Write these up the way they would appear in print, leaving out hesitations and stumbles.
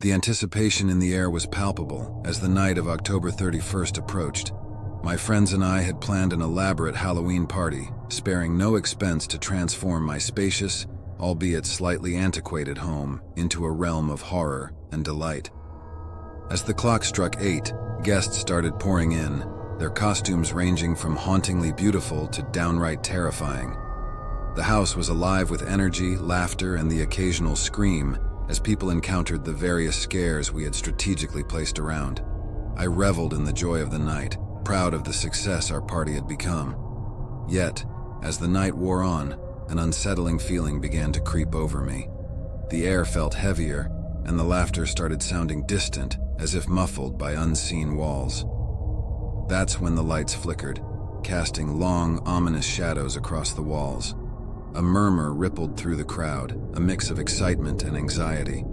The anticipation in the air was palpable as the night of October 31st approached. My friends and I had planned an elaborate Halloween party, sparing no expense to transform my spacious, albeit slightly antiquated home into a realm of horror and delight. As the clock struck 8, guests started pouring in, their costumes ranging from hauntingly beautiful to downright terrifying. The house was alive with energy, laughter, and the occasional scream as people encountered the various scares we had strategically placed around. I reveled in the joy of the night, proud of the success our party had become. Yet, as the night wore on, an unsettling feeling began to creep over me. The air felt heavier, and the laughter started sounding distant, as if muffled by unseen walls. That's when the lights flickered, casting long, ominous shadows across the walls. A murmur rippled through the crowd, a mix of excitement and anxiety.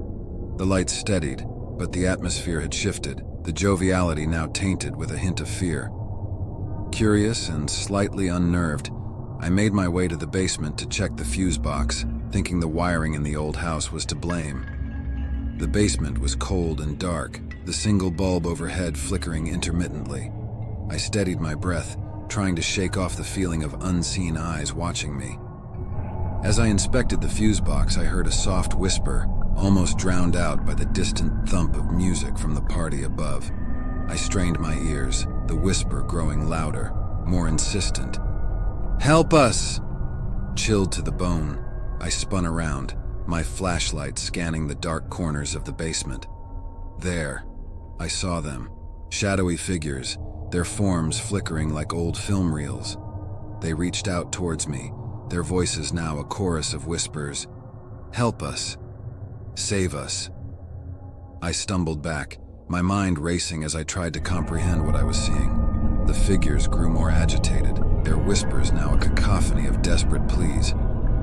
The lights steadied, but the atmosphere had shifted, the joviality now tainted with a hint of fear. Curious and slightly unnerved, I made my way to the basement to check the fuse box, thinking the wiring in the old house was to blame. The basement was cold and dark, the single bulb overhead flickering intermittently. I steadied my breath, trying to shake off the feeling of unseen eyes watching me. As I inspected the fuse box, I heard a soft whisper, almost drowned out by the distant thump of music from the party above. I strained my ears, the whisper growing louder, more insistent. "Help us!" Chilled to the bone, I spun around, my flashlight scanning the dark corners of the basement. There, I saw them, shadowy figures, their forms flickering like old film reels. They reached out towards me, their voices now a chorus of whispers. "Help us! Save us!" I stumbled back, my mind racing as I tried to comprehend what I was seeing. The figures grew more agitated, their whispers now a cacophony of desperate pleas.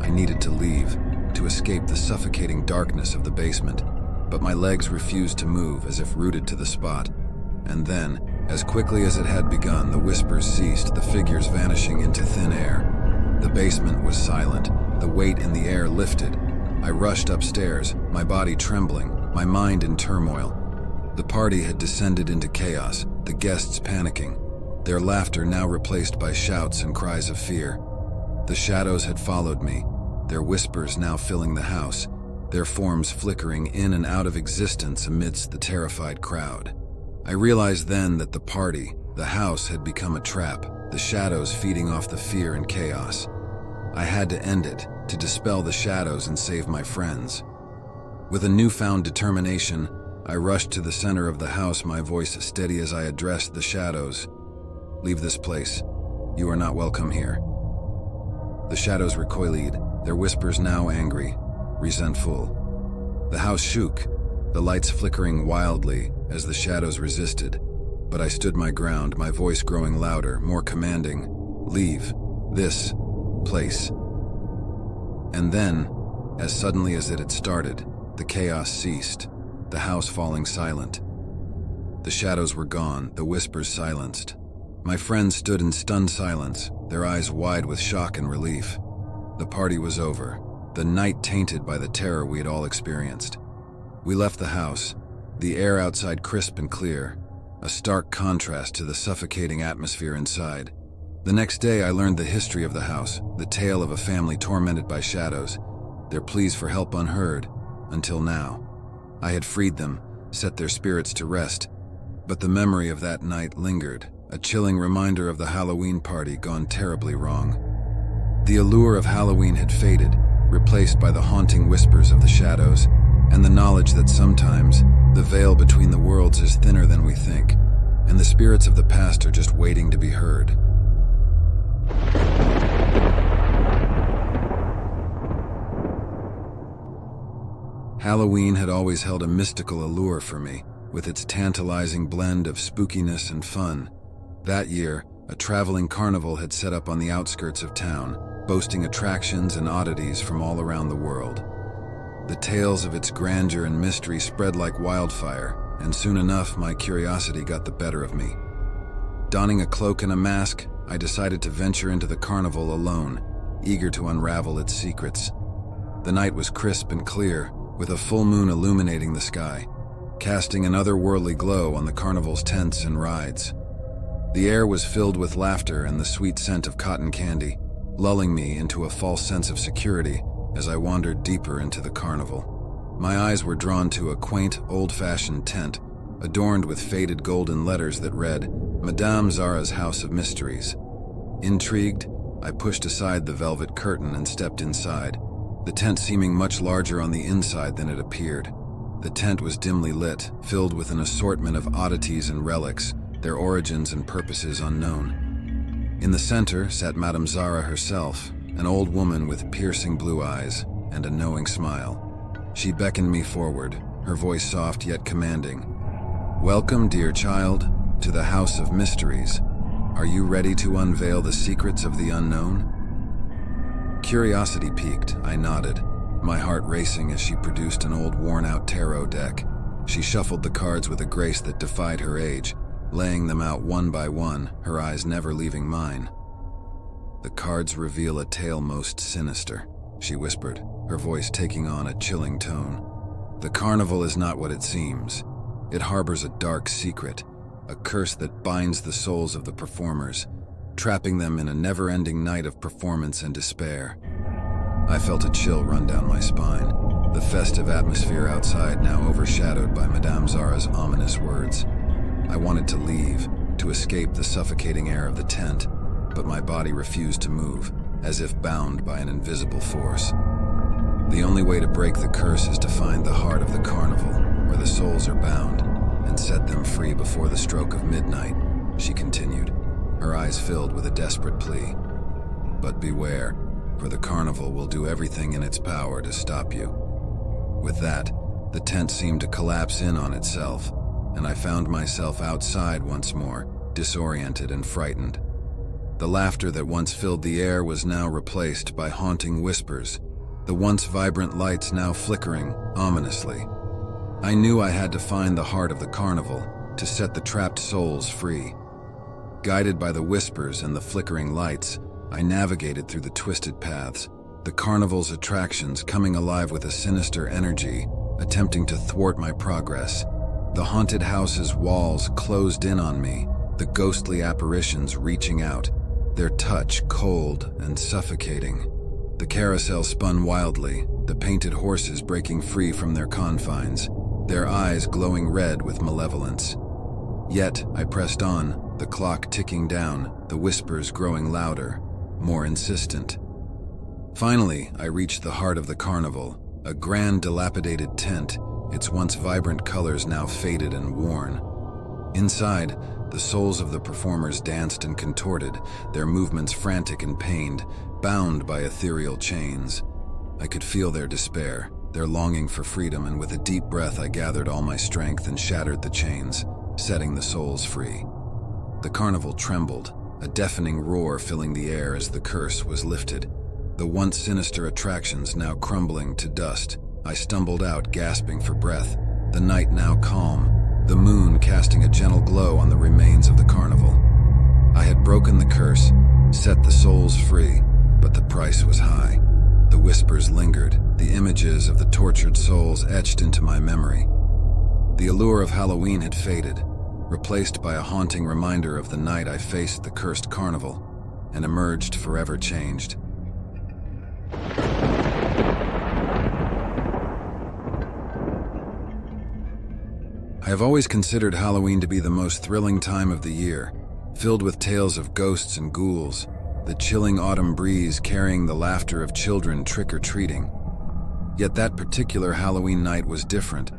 I needed to leave, to escape the suffocating darkness of the basement, but my legs refused to move as if rooted to the spot. And then, as quickly as it had begun, the whispers ceased, the figures vanishing into thin air. The basement was silent, the weight in the air lifted. I rushed upstairs, my body trembling, my mind in turmoil. The party had descended into chaos, the guests panicking, their laughter now replaced by shouts and cries of fear. The shadows had followed me, their whispers now filling the house, their forms flickering in and out of existence amidst the terrified crowd. I realized then that the party, the house, had become a trap, the shadows feeding off the fear and chaos. I had to end it, to dispel the shadows and save my friends. With a newfound determination, I rushed to the center of the house, my voice steady as I addressed the shadows. "Leave this place. You are not welcome here." The shadows recoiled, their whispers now angry, resentful. The house shook, the lights flickering wildly as the shadows resisted. But I stood my ground, my voice growing louder, more commanding. "Leave this place." And then, as suddenly as it had started, the chaos ceased, the house falling silent. The shadows were gone, the whispers silenced. My friends stood in stunned silence, their eyes wide with shock and relief. The party was over, the night tainted by the terror we had all experienced. We left the house, the air outside crisp and clear, a stark contrast to the suffocating atmosphere inside. The next day I learned the history of the house, the tale of a family tormented by shadows, their pleas for help unheard, until now. I had freed them, set their spirits to rest, but the memory of that night lingered, a chilling reminder of the Halloween party gone terribly wrong. The allure of Halloween had faded, replaced by the haunting whispers of the shadows, and the knowledge that sometimes the veil between the worlds is thinner than we think, and the spirits of the past are just waiting to be heard. Halloween had always held a mystical allure for me, with its tantalizing blend of spookiness and fun. That year, a traveling carnival had set up on the outskirts of town, boasting attractions and oddities from all around the world. The tales of its grandeur and mystery spread like wildfire, and soon enough my curiosity got the better of me. Donning a cloak and a mask, I decided to venture into the carnival alone, eager to unravel its secrets. The night was crisp and clear, with a full moon illuminating the sky. casting an otherworldly glow on the carnival's tents and rides. The air was filled with laughter and the sweet scent of cotton candy, lulling me into a false sense of security as I wandered deeper into the carnival. My eyes were drawn to a quaint, old-fashioned tent, adorned with faded golden letters that read, "Madame Zara's House of Mysteries." Intrigued, I pushed aside the velvet curtain and stepped inside, the tent seeming much larger on the inside than it appeared. The tent was dimly lit, filled with an assortment of oddities and relics, their origins and purposes unknown. In the center sat Madame Zara herself, an old woman with piercing blue eyes and a knowing smile. She beckoned me forward, her voice soft yet commanding. "Welcome, dear child, to the House of Mysteries. Are you ready to unveil the secrets of the unknown?" Curiosity piqued, I nodded, my heart racing as she produced an old worn-out tarot deck. She shuffled the cards with a grace that defied her age, laying them out one by one, her eyes never leaving mine. "The cards reveal a tale most sinister," she whispered, her voice taking on a chilling tone. "The carnival is not what it seems. It harbors a dark secret, a curse that binds the souls of the performers, trapping them in a never-ending night of performance and despair." I felt a chill run down my spine, the festive atmosphere outside now overshadowed by Madame Zara's ominous words. I wanted to leave, to escape the suffocating air of the tent, but my body refused to move, as if bound by an invisible force. "The only way to break the curse is to find the heart of the carnival, where the souls are bound, and set them free before the stroke of midnight," she continued, her eyes filled with a desperate plea. "But beware, for the carnival will do everything in its power to stop you." With that, the tent seemed to collapse in on itself, and I found myself outside once more, disoriented and frightened. The laughter that once filled the air was now replaced by haunting whispers, the once vibrant lights now flickering ominously. I knew I had to find the heart of the carnival, to set the trapped souls free. Guided by the whispers and the flickering lights, I navigated through the twisted paths, the carnival's attractions coming alive with a sinister energy, attempting to thwart my progress. The haunted house's walls closed in on me, the ghostly apparitions reaching out, their touch cold and suffocating. The carousel spun wildly, the painted horses breaking free from their confines, their eyes glowing red with malevolence. Yet I pressed on, the clock ticking down, the whispers growing louder, more insistent. Finally, I reached the heart of the carnival, a grand dilapidated tent, its once vibrant colors now faded and worn. Inside, the souls of the performers danced and contorted, their movements frantic and pained, bound by ethereal chains. I could feel their despair, their longing for freedom, and with a deep breath I gathered all my strength and shattered the chains, setting the souls free. The carnival trembled, a deafening roar filling the air as the curse was lifted. The once sinister attractions now crumbling to dust, I stumbled out, gasping for breath, the night now calm, the moon casting a gentle glow on the remains of the carnival. I had broken the curse, set the souls free, but the price was high. The whispers lingered, the images of the tortured souls etched into my memory. The allure of Halloween had faded, replaced by a haunting reminder of the night I faced the cursed carnival and emerged forever changed. I have always considered Halloween to be the most thrilling time of the year, filled with tales of ghosts and ghouls, the chilling autumn breeze carrying the laughter of children trick-or-treating. Yet that particular Halloween night was different,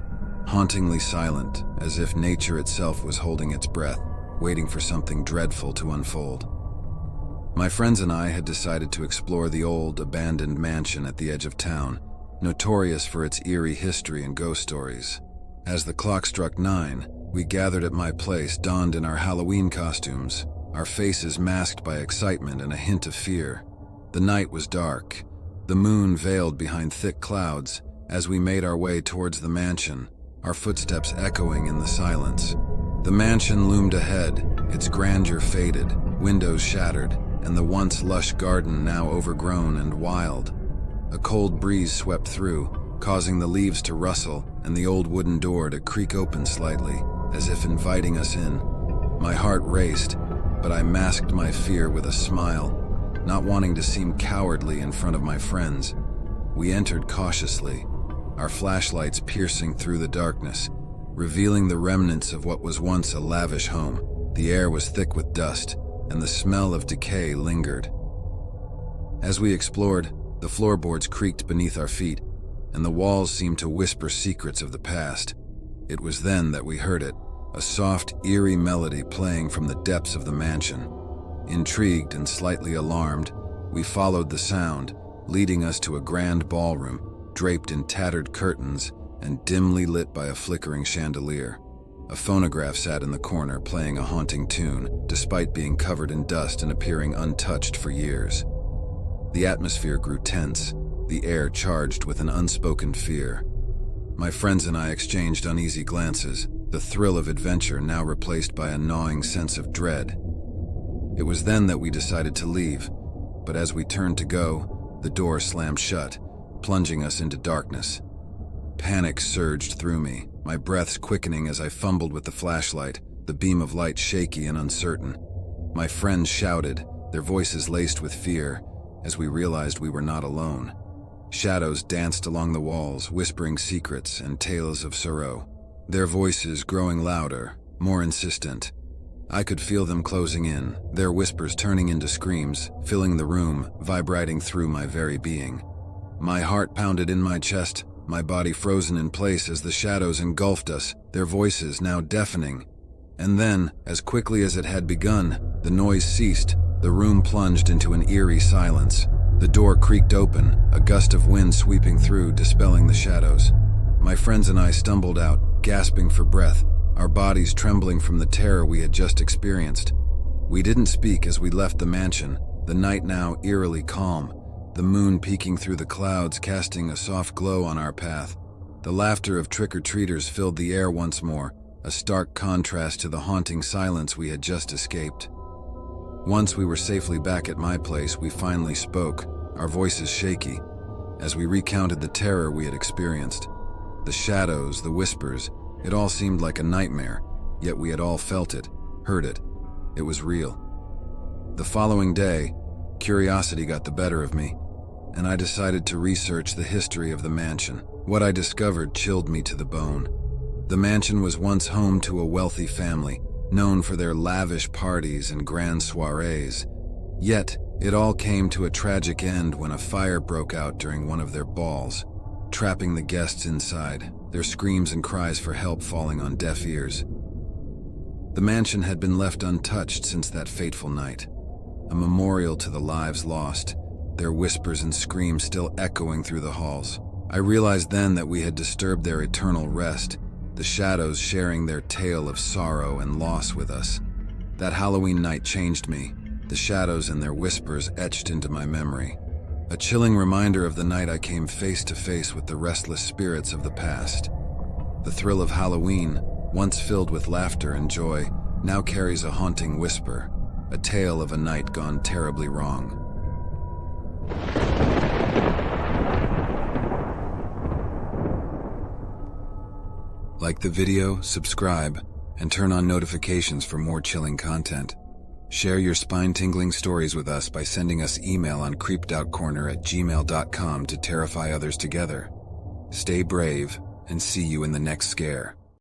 hauntingly silent, as if nature itself was holding its breath, waiting for something dreadful to unfold. My friends and I had decided to explore the old, abandoned mansion at the edge of town, notorious for its eerie history and ghost stories. As the clock struck 9, we gathered at my place donned in our Halloween costumes, our faces masked by excitement and a hint of fear. The night was dark, the moon veiled behind thick clouds as we made our way towards the mansion, our footsteps echoing in the silence. The mansion loomed ahead, its grandeur faded, windows shattered, and the once lush garden now overgrown and wild. A cold breeze swept through, causing the leaves to rustle and the old wooden door to creak open slightly, as if inviting us in. My heart raced, but I masked my fear with a smile, not wanting to seem cowardly in front of my friends. We entered cautiously, our flashlights piercing through the darkness, revealing the remnants of what was once a lavish home. The air was thick with dust, and the smell of decay lingered. As we explored, the floorboards creaked beneath our feet, and the walls seemed to whisper secrets of the past. It was then that we heard it, a soft, eerie melody playing from the depths of the mansion. Intrigued and slightly alarmed, we followed the sound, leading us to a grand ballroom, draped in tattered curtains and dimly lit by a flickering chandelier. A phonograph sat in the corner playing a haunting tune, despite being covered in dust and appearing untouched for years. The atmosphere grew tense, the air charged with an unspoken fear. My friends and I exchanged uneasy glances, the thrill of adventure now replaced by a gnawing sense of dread. It was then that we decided to leave, but as we turned to go, the door slammed shut, plunging us into darkness. Panic surged through me, my breaths quickening as I fumbled with the flashlight, the beam of light shaky and uncertain. My friends shouted, their voices laced with fear, as we realized we were not alone. Shadows danced along the walls, whispering secrets and tales of sorrow, their voices growing louder, more insistent. I could feel them closing in, their whispers turning into screams, filling the room, vibrating through my very being. My heart pounded in my chest, my body frozen in place as the shadows engulfed us, their voices now deafening. And then, as quickly as it had begun, the noise ceased, the room plunged into an eerie silence. The door creaked open, a gust of wind sweeping through, dispelling the shadows. My friends and I stumbled out, gasping for breath, our bodies trembling from the terror we had just experienced. We didn't speak as we left the mansion, the night now eerily calm, the moon peeking through the clouds casting a soft glow on our path. The laughter of trick-or-treaters filled the air once more, a stark contrast to the haunting silence we had just escaped. Once we were safely back at my place, we finally spoke, our voices shaky, as we recounted the terror we had experienced. The shadows, the whispers, it all seemed like a nightmare, yet we had all felt it, heard it. It was real. The following day, curiosity got the better of me, and I decided to research the history of the mansion. What I discovered chilled me to the bone. The mansion was once home to a wealthy family, known for their lavish parties and grand soirees. Yet, it all came to a tragic end when a fire broke out during one of their balls, trapping the guests inside, their screams and cries for help falling on deaf ears. The mansion had been left untouched since that fateful night, a memorial to the lives lost, their whispers and screams still echoing through the halls. I realized then that we had disturbed their eternal rest, the shadows sharing their tale of sorrow and loss with us. That Halloween night changed me, the shadows and their whispers etched into my memory. A chilling reminder of the night I came face to face with the restless spirits of the past. The thrill of Halloween, once filled with laughter and joy, now carries a haunting whisper, a tale of a night gone terribly wrong. Like the video, subscribe, and turn on notifications for more chilling content. Share your spine-tingling stories with us by sending us email on creepedoutcorner@gmail.com to terrify others together. Stay brave, and see you in the next scare.